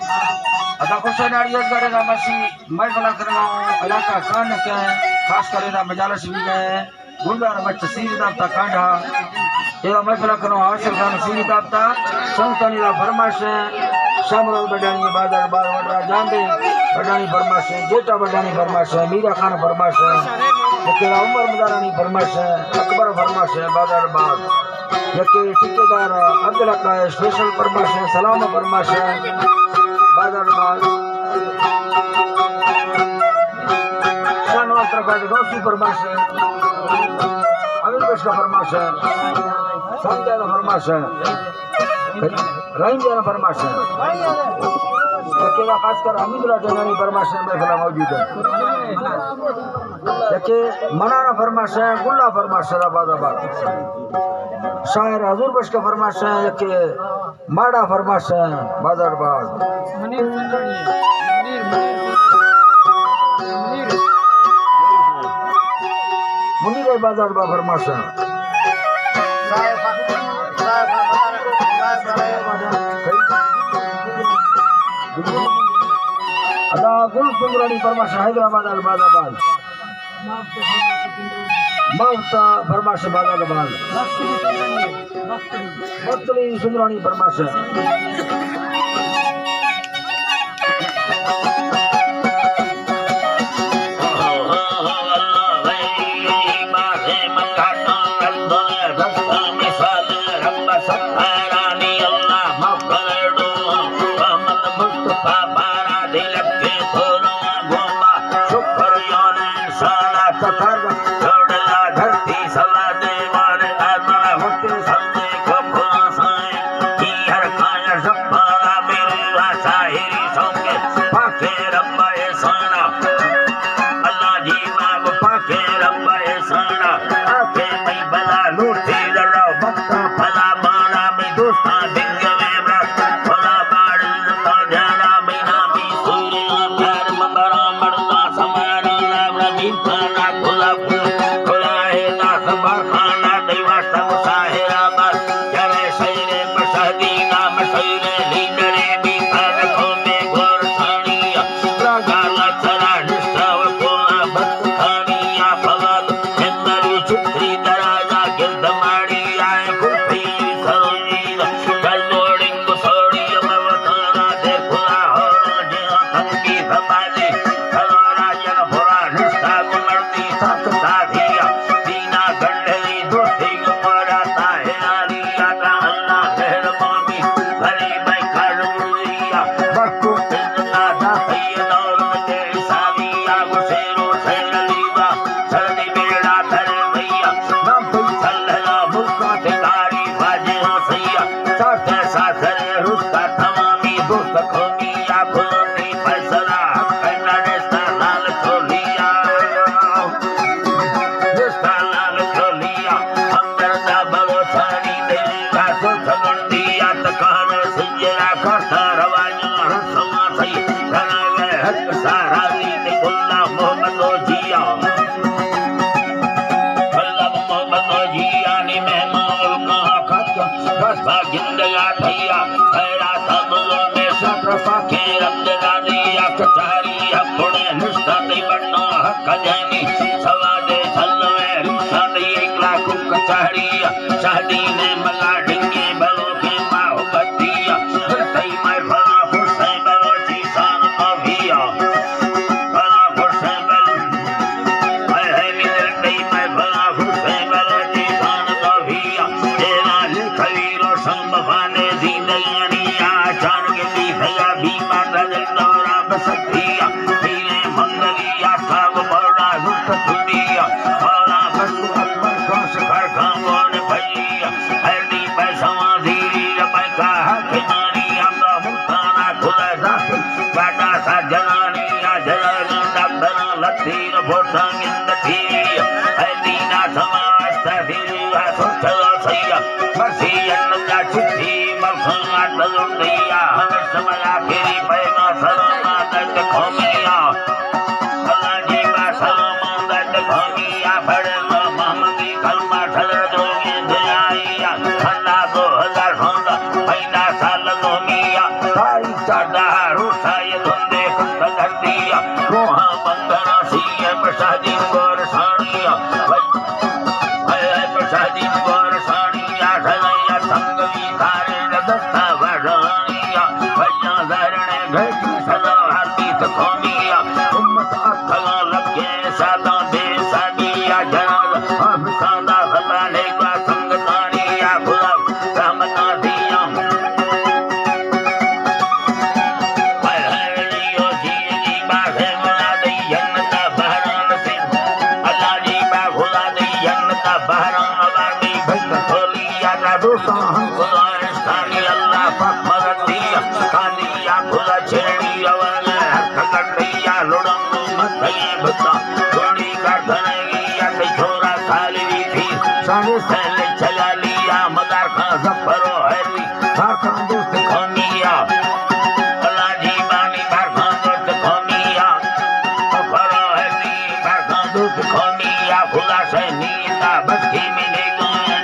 अदा हुसैन अड़ियत करेगा मसी मैं भला करना इलाका कान के खास करेगा मजालस भी गए गुंडा मच सीरी दाता कांडा एवा मैं भला करना हासिल खान सीरी दाता संतनी ला फरमाश शामराज बडानी बादर बार वडरा जांबे बडानी फरमाश जेटा बडानी फरमाश मीरा खान फरमाश केला उमर मदारानी फरमाश अकबर फरमाश बादर बाद यके ठेकेदार अब्दुल्ला का स्पेशल फरमाश सलाम फरमाश बादर बाद शानवास का गौसी फरमाश अभी का फरमाश संजय फरमाश रहीम जाना फरमाश यके खासकर हमीदुल्ला जंगानी फरमाश में फला मौजूद है यके मनाना फरमाश गुल्ला फरमाश बादाबाद शायर हजूर बश का फरमाश है यके माड़ा फरमाश बादरबाद मुनीर बादरबाद फरमाश अदा गुल कुंदरानी फरमाश हैदराबाद बादाबाद मावता फरमाश बादाबाद मस्तली सुंदरानी फरमाश शादी ने मला ढिंगे बलो के माहो बतिया तई मैं भला हुसैन बलो जी सान अभिया भला हुसैन बलो है मिल तई मैं भला हुसैन बलो जी सान अभिया तेरा लिखवीरो संभवाने जिंदगानी आचार के ली भया बीमा दल दौरा बसकिया तेरे मंगलिया साग बड़ा रुत दुनिया भला बस अकबर खास घर खामो सादा रोसाय धुंदे कंदगतिया रोहा बंदना सीए प्रसादी गोर साणिया प्रसादी गोर साणिया सनैया संगवी थारे दस्ता वरानिया भैया धरणे घटी सदा हाथी तखोनिया उम्मत अथला लगे सादा बेसादिया जनाब अफसादा फलाने का संगतानिया खुदा रहमता दिया चला लिया मदार खां जफरो हैरी बार खां दोस्त खोनिया अल्लाह जी बानी बार खां दोस्त खोनिया जफरो हैरी बार खां दोस्त खोनिया खुदा से नींदा बस्ती मिले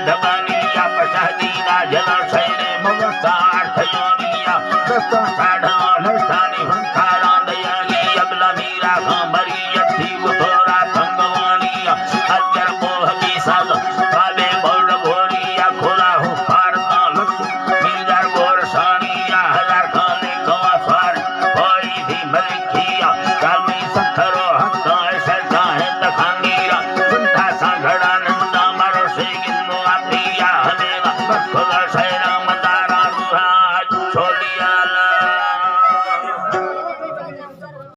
डबानिया पशादीना जला से मगसार थयोनिया दस्ता